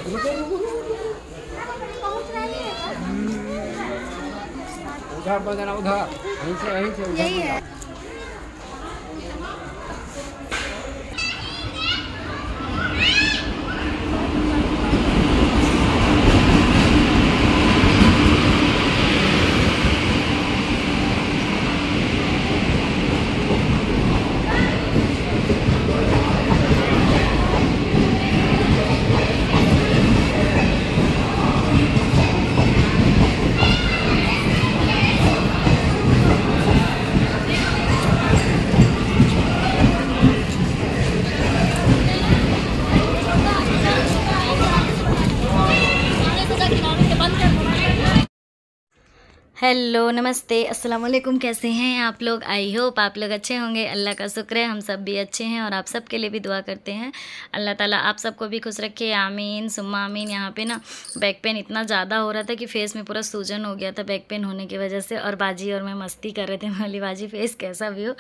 उधर बजाना, उधर यहीं से यही है। हेलो, नमस्ते, अस्सलाम वालेकुम। कैसे हैं आप लोग? आई होप आप लोग अच्छे होंगे। अल्लाह का शुक्र है हम सब भी अच्छे हैं और आप सब के लिए भी दुआ करते हैं। अल्लाह ताला आप सबको भी खुश रखे, आमीन सुम्मा आमीन। यहाँ पे ना बैक पेन इतना ज़्यादा हो रहा था कि फेस में पूरा सूजन हो गया था बैक पेन होने की वजह से। और बाजी और मैं मस्ती कर रहे थे, बोली बाजी फेस कैसा भी हो,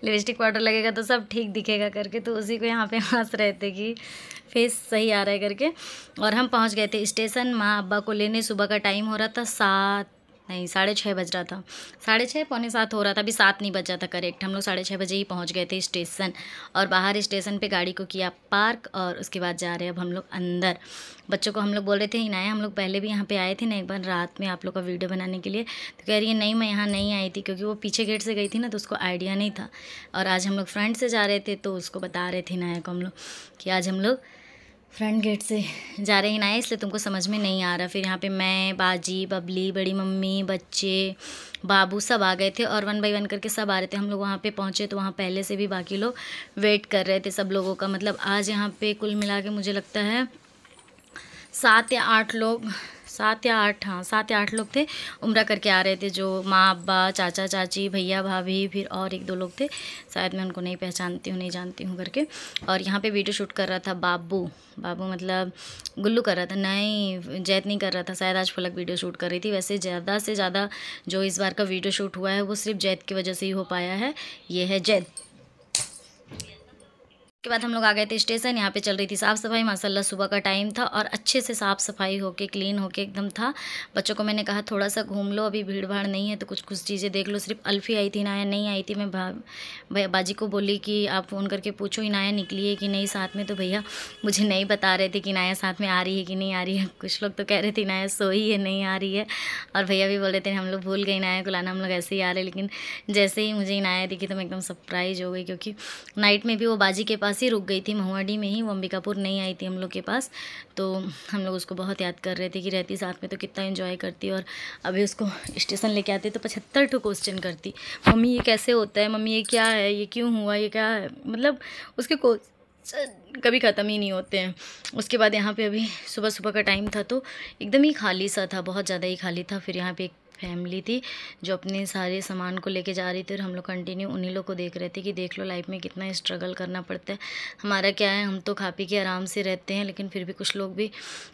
लिपस्टिक पाउडर लगेगा तो सब ठीक दिखेगा करके। तो उसी को यहाँ पे हंस रहे थे कि फेस सही आ रहा है करके। और हम पहुँच गए थे स्टेशन माँ अब्बा को लेने। सुबह का टाइम हो रहा था 6:30 बज रहा था, 6:30 पौने 7 हो रहा था, अभी 7 नहीं बजा था करेक्ट। हम लोग 6:30 बजे ही पहुंच गए थे स्टेशन। और बाहर स्टेशन पे गाड़ी को किया पार्क और उसके बाद जा रहे हैं अब हम लोग अंदर। बच्चों को हम लोग बोल रहे थे इनाया हम लोग पहले भी यहाँ पे आए थे ना एक बार रात में आप लोग का वीडियो बनाने के लिए। तो कह रही है नहीं मैं यहाँ नहीं आई थी, क्योंकि वो पीछे गेट से गई थी ना तो उसको आइडिया नहीं था। और आज हम लोग फ्रंट से जा रहे थे तो उसको बता रहे थे इनाया को हम लोग कि आज हम लोग फ्रंट गेट से जा रहे हैं ना, इसलिए तुमको समझ में नहीं आ रहा। फिर यहाँ पे मैं, बाजी, बबली, बड़ी मम्मी, बच्चे, बाबू सब आ गए थे और 1 बाय 1 करके सब आ रहे थे। हम लोग वहाँ पे पहुँचे तो वहाँ पहले से भी बाकी लोग वेट कर रहे थे सब लोगों का। मतलब आज यहाँ पे कुल मिला के मुझे लगता है 7 या 8 लोग, 7 या 8, हाँ 7 या 8 लोग थे उम्रा करके आ रहे थे, जो माँ अब्बा चाचा चाची भैया भाभी, फिर और 1-2 लोग थे शायद, मैं उनको नहीं पहचानती हूँ नहीं जानती हूँ करके। और यहाँ पे वीडियो शूट कर रहा था बाबू मतलब गुल्लू कर रहा था, नहीं जैद नहीं कर रहा था शायद। आज फलक वीडियो शूट कर रही थी। वैसे ज़्यादा से ज़्यादा जो इस बार का वीडियो शूट हुआ है वो सिर्फ जैद की वजह से ही हो पाया है। ये है जैद। के बाद हम लोग आ गए थे स्टेशन। यहाँ पे चल रही थी साफ़ सफाई माशाल्लाह, सुबह का टाइम था और अच्छे से साफ़ सफाई होके क्लीन होके एकदम था। बच्चों को मैंने कहा थोड़ा सा घूम लो, अभी भीड़ भाड़ नहीं है तो कुछ चीज़ें देख लो। सिर्फ अल्फ़ी आई थी, इनाया नहीं आई थी। मैं बाजी को बोली कि आप फ़ोन करके पूछो इनाया निकली है कि नहीं साथ में। तो भैया मुझे नहीं बता रहे थे कि इनाया साथ में आ रही है कि नहीं आ रही है। कुछ लोग तो कह रहे थे इनाया सोई है नहीं आ रही है, और भैया भी बोल रहे थे हम लोग भूल गए इनाया को लाना, हम लोग ऐसे ही आ रहे। लेकिन जैसे ही मुझे इनाया दिखी तो मैं एकदम सरप्राइज़ हो गई, क्योंकि नाइट में भी वो बाजी के पास ही रुक गई थी, डी में ही, वो अंबिकापुर नहीं आई थी हम लोग के पास। तो हम लोग उसको बहुत याद कर रहे थे कि रहती साथ में तो कितना एंजॉय करती। और अभी उसको स्टेशन लेके आते तो 75 क्वेश्चन करती, मम्मी ये कैसे होता है, मम्मी ये क्या है, ये क्यों हुआ, ये क्या है। मतलब उसके कभी ख़त्म ही नहीं होते हैं। उसके बाद यहाँ पे अभी सुबह सुबह का टाइम था तो एकदम ही खाली सा था, बहुत ज़्यादा ही खाली था। फिर यहाँ पे एक फैमिली थी जो अपने सारे सामान को लेके जा रही थी और हम लोग कंटिन्यू उन्हीं लोग को देख रहे थे कि देख लो लाइफ में कितना स्ट्रगल करना पड़ता है। हमारा क्या है, हम तो खा पी के आराम से रहते हैं, लेकिन फिर भी कुछ लोग भी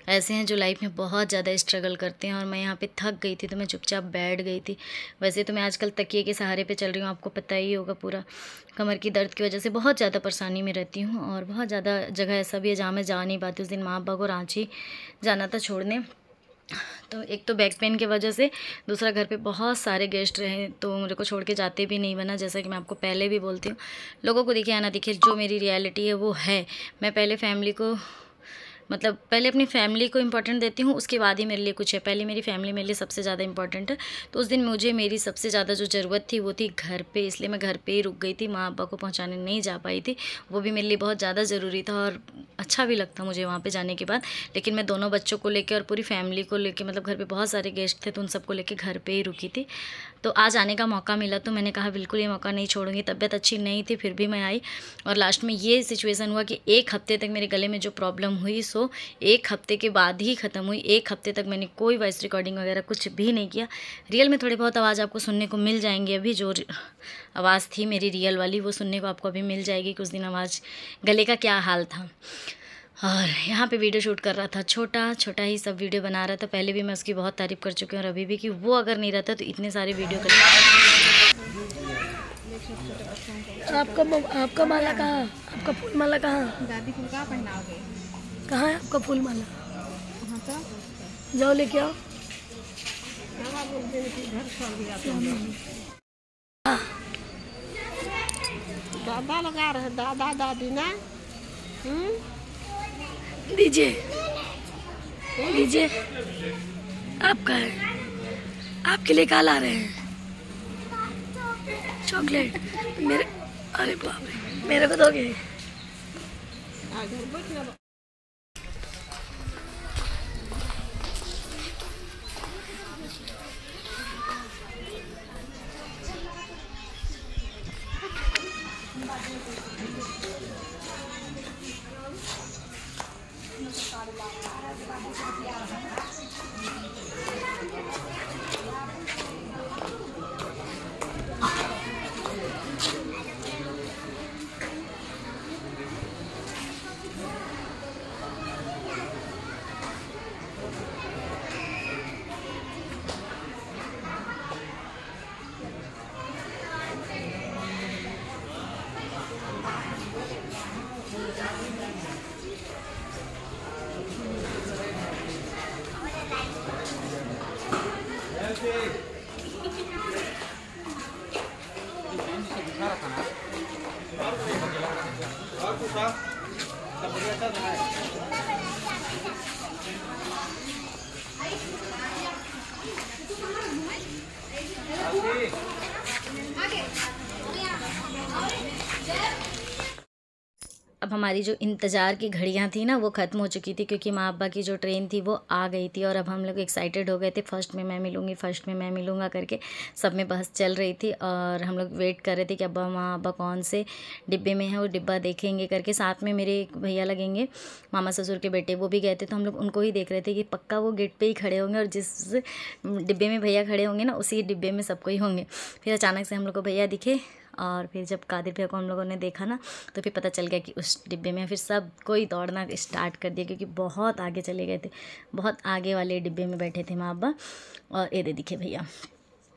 ऐसे हैं जो लाइफ में बहुत ज़्यादा स्ट्रगल करते हैं। और मैं यहाँ पे थक गई थी तो मैं चुपचाप बैठ गई थी। वैसे तो मैं आजकल तकिए के सहारे पे चल रही हूँ, आपको पता ही होगा। पूरा कमर की दर्द की वजह से बहुत ज़्यादा परेशानी में रहती हूँ और बहुत ज़्यादा जगह ऐसा भी है जहाँ मैं जा नहीं पाती। उस दिन माँ बाप को रांची जाना था छोड़ने, तो एक तो बैक पेन की वजह से, दूसरा घर पे बहुत सारे गेस्ट रहे तो मेरे को छोड़ के जाते भी नहीं बना। जैसा कि मैं आपको पहले भी बोलती हूँ, लोगों को दिखे या ना दिखे, जो मेरी रियलिटी है वो है। मैं पहले फैमिली को, मतलब पहले अपनी फैमिली को इम्पोर्टेंट देती हूँ, उसके बाद ही मेरे लिए कुछ है। पहले मेरी फैमिली मेरे लिए सबसे ज़्यादा इंपॉर्टेंट है। तो उस दिन मुझे मेरी सबसे ज़्यादा जो ज़रूरत थी वो थी घर पे, इसलिए मैं घर पे ही रुक गई थी, माँ अब्बा को पहुँचाने नहीं जा पाई थी। वो भी मेरे लिए बहुत ज़्यादा ज़रूरी था और अच्छा भी लगता मुझे वहाँ पे जाने के बाद। लेकिन मैं दोनों बच्चों को लेके और पूरी फैमिली को लेके, मतलब घर पे बहुत सारे गेस्ट थे तो उन सबको लेके घर पे ही रुकी थी। तो आज आने का मौका मिला तो मैंने कहा बिल्कुल ये मौका नहीं छोड़ूंगी। तबीयत अच्छी नहीं थी फिर भी मैं आई और लास्ट में ये सिचुएशन हुआ कि 1 हफ्ते तक मेरे गले में जो प्रॉब्लम हुई सो 1 हफ्ते के बाद ही ख़त्म हुई। 1 हफ्ते तक मैंने कोई वॉइस रिकॉर्डिंग वगैरह कुछ भी नहीं किया। रियल में थोड़ी बहुत आवाज़ आपको सुनने को मिल जाएंगी, अभी जो आवाज़ थी मेरी रियल वाली वो सुनने को आपको अभी मिल जाएगी कि उस दिन आवाज़ गले का क्या हाल था। और यहाँ पे वीडियो शूट कर रहा था, छोटा ही सब वीडियो बना रहा था। पहले भी मैं उसकी बहुत तारीफ़ कर चुकी हूँ और अभी भी कि वो अगर नहीं रहता तो इतने सारे वीडियो कर। आपका माला कहाँ, आपका फूल माला कहाँ? दादी को कहाँ पहनाओगे? कहाँ है आपका फूल माला? जाओ लेके आओ। दादा लगा रहे, दादा दादी ना। दीजिए दीजिए, आपका है, आपके लिए क्या ला रहे हैं? चॉकलेट। मेरे, अरे बाप रे, मेरे को दोगे? अब हमारी जो इंतज़ार की घड़ियां थी ना वो ख़त्म हो चुकी थी, क्योंकि माँ अब्बा की जो ट्रेन थी वो आ गई थी। और अब हम लोग एक्साइटेड हो गए थे, फर्स्ट में मैं मिलूँगी, फर्स्ट में मैं मिलूँगा करके सब में बहस चल रही थी। और हम लोग वेट कर रहे थे कि अब्बा माँ अब्बा कौन से डिब्बे में है वो डिब्बा देखेंगे करके। साथ में मेरे एक भैया लगेंगे, मामा ससुर के बेटे, वो भी गए थे, तो हम लोग उनको ही देख रहे थे कि पक्का वो गेट पर ही खड़े होंगे और जिस डिब्बे में भैया खड़े होंगे ना उसी डिब्बे में सबको ही होंगे। फिर अचानक से हम लोग को भैया दिखे, और फिर जब कादिर भैया को हम लोगों ने देखा ना तो फिर पता चल गया कि उस डिब्बे में। फिर सब कोई दौड़ना स्टार्ट कर दिया, क्योंकि बहुत आगे चले गए थे, बहुत आगे वाले डिब्बे में बैठे थे माँ अब्बा, और ये दे दिखे भैया।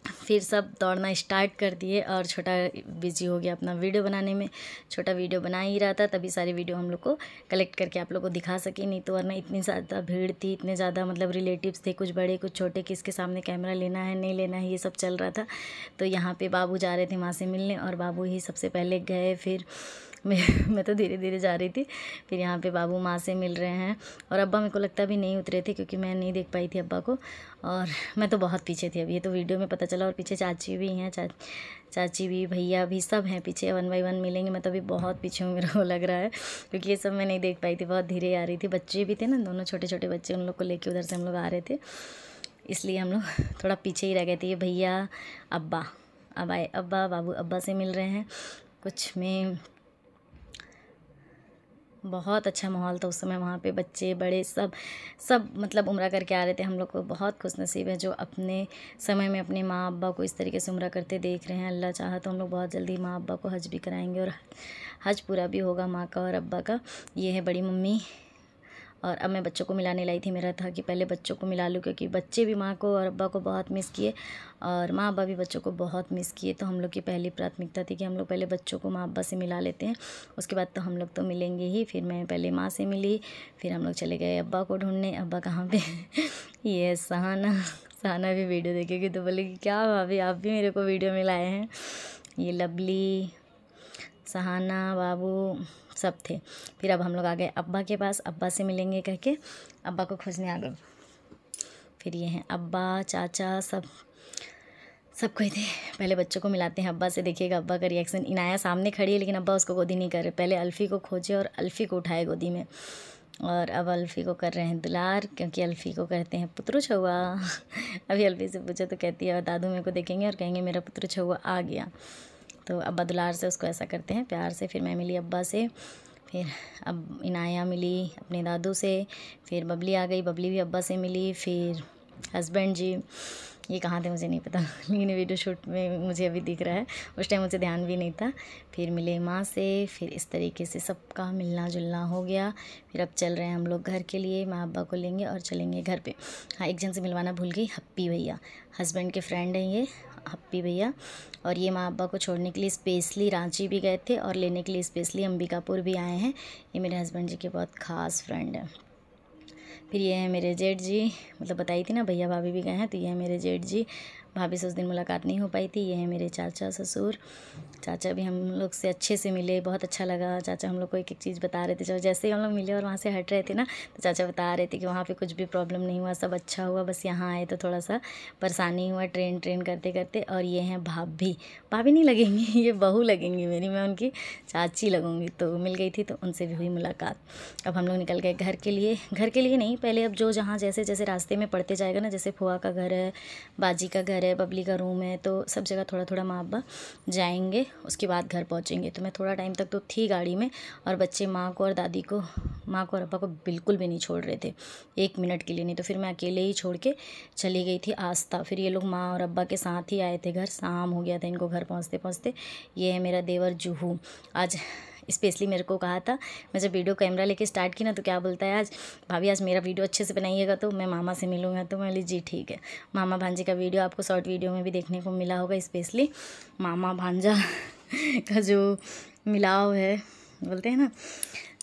फिर सब दौड़ना स्टार्ट कर दिए, और छोटा बिजी हो गया अपना वीडियो बनाने में। छोटा वीडियो बना ही रहा था, तभी सारी वीडियो हम लोग को कलेक्ट करके आप लोग को दिखा सके, नहीं तो वरना इतनी ज़्यादा भीड़ थी, इतने ज़्यादा मतलब रिलेटिव्स थे, कुछ बड़े कुछ छोटे, किसके सामने कैमरा लेना है नहीं लेना है ये सब चल रहा था। तो यहाँ पे बाबू जा रहे थे माँ से मिलने, और बाबू ही सबसे पहले गए। फिर मैं तो धीरे धीरे जा रही थी। फिर यहाँ पे बाबू माँ से मिल रहे हैं, और अब्बा मेरे को लगता भी नहीं उतरे थे, क्योंकि मैं नहीं देख पाई थी अब्बा को, और मैं तो बहुत पीछे थी। अभी ये तो वीडियो में पता चला। और पीछे चाची भी हैं, चाची भी, भैया भी, सब हैं पीछे, 1 बाय 1 मिलेंगे। मैं तो अभी बहुत पीछे हूँ, मेरे को लग रहा है, क्योंकि ये सब मैं नहीं देख पाई थी, बहुत धीरे आ रही थी। बच्चे भी थे ना, दोनों छोटे छोटे बच्चे, उन लोग को लेके उधर से हम लोग आ रहे थे, इसलिए हम लोग थोड़ा पीछे ही रह गए थे। ये भैया अब्बा अब आए, अब्बा बाबू अब्बा से मिल रहे हैं। कुछ में बहुत अच्छा माहौल था उस समय वहाँ पे, बच्चे बड़े सब मतलब उम्रा करके आ रहे थे। हम लोग को बहुत खुशनसीब है जो अपने समय में अपने माँ अब्बा को इस तरीके से उम्रा करते देख रहे हैं। अल्लाह चाहा तो हम लोग बहुत जल्दी माँ अब्बा को हज भी कराएंगे, और हज पूरा भी होगा माँ का और अब्बा का। ये है बड़ी मम्मी। और अब मैं बच्चों को मिलाने लाई थी, मेरा था कि पहले बच्चों को मिला लूँ, क्योंकि बच्चे भी माँ को और अब्बा को बहुत मिस किए, और माँ अब्बा भी बच्चों को बहुत मिस किए। तो हम लोग की पहली प्राथमिकता थी कि हम लोग पहले बच्चों को माँ अब्बा से मिला लेते हैं, उसके बाद तो हम लोग तो मिलेंगे ही। फिर मैं पहले माँ से मिली, फिर हम लोग चले गए अब्बा को ढूंढने। अब्बा कहाँ पे ये सहाना भी वीडियो देखेगी तो बोलेगी क्या भाभी आप भी मेरे को वीडियो में लाए हैं। ये लवली, सहाना, बाबू सब थे। फिर अब हम लोग आ गए अब्बा के पास, अब्बा से मिलेंगे करके अब्बा को खोजने आ गए। फिर ये हैं अब्बा, चाचा, सब कोई थे। पहले बच्चों को मिलाते हैं अब्बा से, देखिएगा अब्बा का रिएक्शन। इनाया सामने खड़ी है लेकिन अब्बा उसको गोदी नहीं कर रहे, पहले अल्फ़ी को खोजे और अल्फ़ी को उठाए गोदी में, और अब अल्फ़ी को कर रहे हैं दुलार, क्योंकि अल्फ़ी को कहते हैं पुत्रु छुआ। अभी अल्फ़ी से पूछो तो कहती है दादू मेरे को देखेंगे और कहेंगे मेरा पुत्रु छुआ आ गया। तो अब्बा दुलार से उसको ऐसा करते हैं प्यार से। फिर मैं मिली अब्बा से, फिर अब इनाया मिली अपने दादू से, फिर बबली आ गई, बबली भी अब्बा से मिली। फिर हस्बैंड जी, ये कहाँ थे मुझे नहीं पता, लेकिन वीडियो शूट में मुझे अभी दिख रहा है, उस टाइम मुझे ध्यान भी नहीं था। फिर मिले माँ से, फिर इस तरीके से सबका मिलना जुलना हो गया। फिर अब चल रहे हैं हम लोग घर के लिए, माँ अब्बा को लेंगे और चलेंगे घर पे। हाँ, एक जन से मिलवाना भूल गई, हप्पी भैया, हस्बैंड के फ्रेंड हैं ये हप्पी भैया, और ये माँ अब्बा को छोड़ने के लिए स्पेशली रांची भी गए थे और लेने के लिए स्पेशली अंबिकापुर भी आए हैं। ये मेरे हस्बैंड जी के बहुत ख़ास फ्रेंड है। फिर ये है मेरे जेठ जी, मतलब बताई थी ना भैया भाभी भी गए हैं, तो ये है मेरे जेठ जी। भाभी से उस दिन मुलाकात नहीं हो पाई थी। ये है मेरे चाचा ससुर। चाचा भी हम लोग से अच्छे से मिले, बहुत अच्छा लगा। चाचा हम लोग को एक एक चीज़ बता रहे थे। जब जैसे ही हम लोग मिले और वहाँ से हट रहे थे ना, तो चाचा बता रहे थे कि वहाँ पे कुछ भी प्रॉब्लम नहीं हुआ, सब अच्छा हुआ, बस यहाँ आए तो थोड़ा सा परेशानी हुआ ट्रेन करते करते। और ये हैं भाभी, भाभी नहीं लगेंगी, ये बहू लगेंगी मेरी, मैं उनकी चाची लगूंगी। तो मिल गई थी, तो उनसे भी हुई मुलाकात। अब हम लोग निकल गए घर के लिए नहीं, पहले अब जो जहाँ जैसे जैसे रास्ते में पड़ते जाएगा ना, जैसे फुआ का घर है, बाजी का घर है, बबली का रूम है, तो सब जगह थोड़ा थोड़ा माँ अब्बा जाएंगे, उसके बाद घर पहुँचेंगे। तो मैं थोड़ा टाइम तक तो थी गाड़ी में, और बच्चे माँ को और दादी को, माँ को और अब्बा को बिल्कुल भी नहीं छोड़ रहे थे 1 मिनट के लिए नहीं। तो फिर मैं अकेले ही छोड़ के चली गई थी आस्था। फिर ये लोग माँ और अब्बा के साथ ही आए थे घर, शाम हो गया था इनको घर पहुँचते पहुँचते। ये है मेरा देवर जूहू, आज स्पेशली मेरे को कहा था, मैं जब वीडियो कैमरा लेके स्टार्ट की ना, तो क्या बोलता है, आज भाभी आज मेरा वीडियो अच्छे से बनाइएगा तो मैं मामा से मिलूँगा। तो मैं बोली जी ठीक है। मामा भांजे का वीडियो आपको शॉर्ट वीडियो में भी देखने को मिला होगा, स्पेशली मामा भांजा का जो मिलाव है बोलते हैं ना,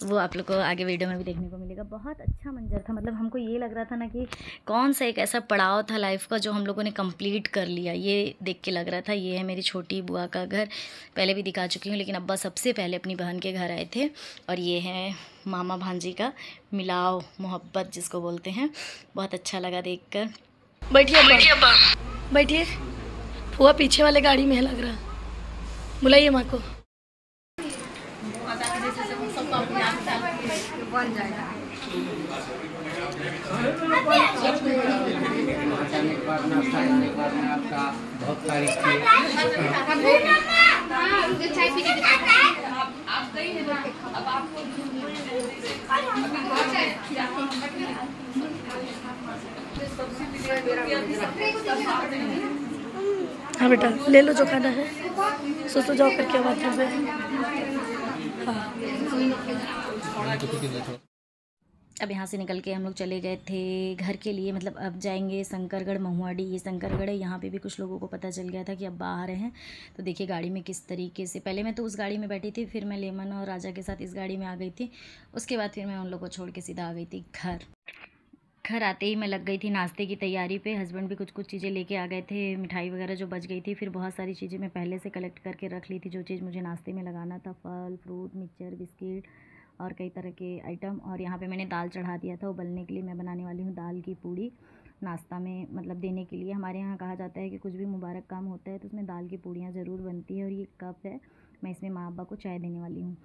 वो आप लोग को आगे वीडियो में भी देखने को मिलेगा। बहुत अच्छा मंजर था, मतलब हमको ये लग रहा था ना कि कौन सा एक ऐसा पड़ाव था लाइफ का जो हम लोगों ने कंप्लीट कर लिया, ये देख के लग रहा था। ये है मेरी छोटी बुआ का घर, पहले भी दिखा चुकी हूँ, लेकिन अब्बा सबसे पहले अपनी बहन के घर आए थे। और ये है मामा भांजी का मिलाव, मोहब्बत जिसको बोलते हैं। बहुत अच्छा लगा देख कर। बैठिए बैठिए। फुआ पीछे वाले गाड़ी में है लग रहा, बुलाइए माँ को। बन जाएगा। आपका बहुत तारीफ हाँ बेटा ले लो जो खाना है, सो जाओ करके आवाज अब यहाँ से निकल के हम लोग चले गए थे घर के लिए, मतलब अब जाएंगे शंकरगढ़ महुआडी। ये शंकरगढ़ है, यहाँ पे भी कुछ लोगों को पता चल गया था कि अब आ रहे हैं। तो देखिए गाड़ी में किस तरीके से, पहले मैं तो उस गाड़ी में बैठी थी, फिर मैं लेमन और राजा के साथ इस गाड़ी में आ गई थी। उसके बाद फिर मैं उन लोगों को छोड़ के सीधा आ गई थी घर आते ही मैं लग गई थी नाश्ते की तैयारी पे। हस्बैंड भी कुछ चीज़ें लेके आ गए थे, मिठाई वगैरह जो बच गई थी। फिर बहुत सारी चीज़ें मैं पहले से कलेक्ट करके रख ली थी, जो चीज़ मुझे नाश्ते में लगाना था, फल फ्रूट मिक्सचर बिस्किट और कई तरह के आइटम। और यहाँ पे मैंने दाल चढ़ा दिया था उबलने के लिए। मैं बनाने वाली हूँ दाल की पूड़ी नाश्ता में, मतलब देने के लिए। हमारे यहाँ कहा जाता है कि कुछ भी मुबारक काम होता है तो उसमें दाल की पूड़ियाँ ज़रूर बनती है। और ये कप है, मैं इसमें माँ अब्बा को चाय देने वाली हूँ,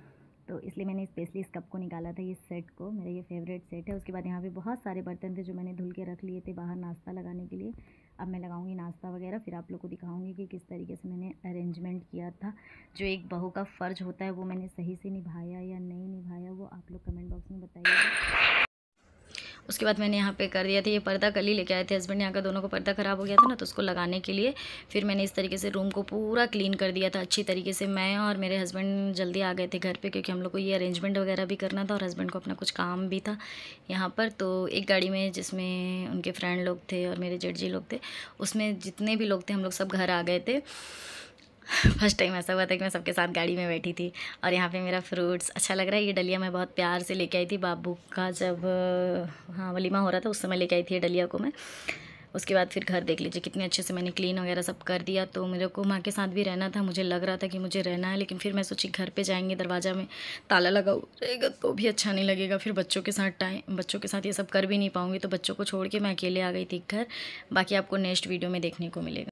तो इसलिए मैंने स्पेशली इस कप को निकाला था, ये सेट को, मेरा ये फेवरेट सेट है। उसके बाद यहाँ पे बहुत सारे बर्तन थे जो मैंने धुल के रख लिए थे बाहर नाश्ता लगाने के लिए। अब मैं लगाऊंगी नाश्ता वगैरह, फिर आप लोग को दिखाऊंगी कि किस तरीके से मैंने अरेंजमेंट किया था। जो एक बहू का फ़र्ज़ होता है वो मैंने सही से निभाया या नहीं निभाया, वो आप लोग कमेंट बॉक्स में बताइएगा। उसके बाद मैंने यहाँ पे कर दिया था, ये पर्दा कल ही लेके आए थे हस्बैंड, यहाँ का दोनों को पर्दा ख़राब हो गया था ना, तो उसको लगाने के लिए फिर मैंने इस तरीके से रूम को पूरा क्लीन कर दिया था अच्छी तरीके से। मैं और मेरे हस्बैंड जल्दी आ गए थे घर पे, क्योंकि हम लोग को ये अरेंजमेंट वगैरह भी करना था और हस्बैंड को अपना कुछ काम भी था यहाँ पर। तो एक गाड़ी में जिसमें उनके फ्रेंड लोग थे और मेरे जेठ जी लोग थे, उसमें जितने भी लोग थे हम लोग सब घर आ गए थे। फर्स्ट टाइम ऐसा हुआ था कि मैं सबके साथ गाड़ी में बैठी थी। और यहाँ पे मेरा फ्रूट्स अच्छा लग रहा है। ये डलिया मैं बहुत प्यार से लेके आई थी बाबू का, जब हाँ वलीमा हो रहा था उस समय लेके आई थी ये डलिया को मैं। उसके बाद फिर घर देख लीजिए कितने अच्छे से मैंने क्लीन वगैरह सब कर दिया। तो मेरे को माँ के साथ भी रहना था, मुझे लग रहा था कि मुझे रहना है, लेकिन फिर मैं सोची घर पे जाएंगे दरवाज़ा में ताला लगा रहेगा तो भी अच्छा नहीं लगेगा। फिर बच्चों के साथ ये सब कर भी नहीं पाऊँगी, तो बच्चों को छोड़ के मैं अकेले आ गई थी घर। बाकी आपको नेक्स्ट वीडियो में देखने को मिलेगा।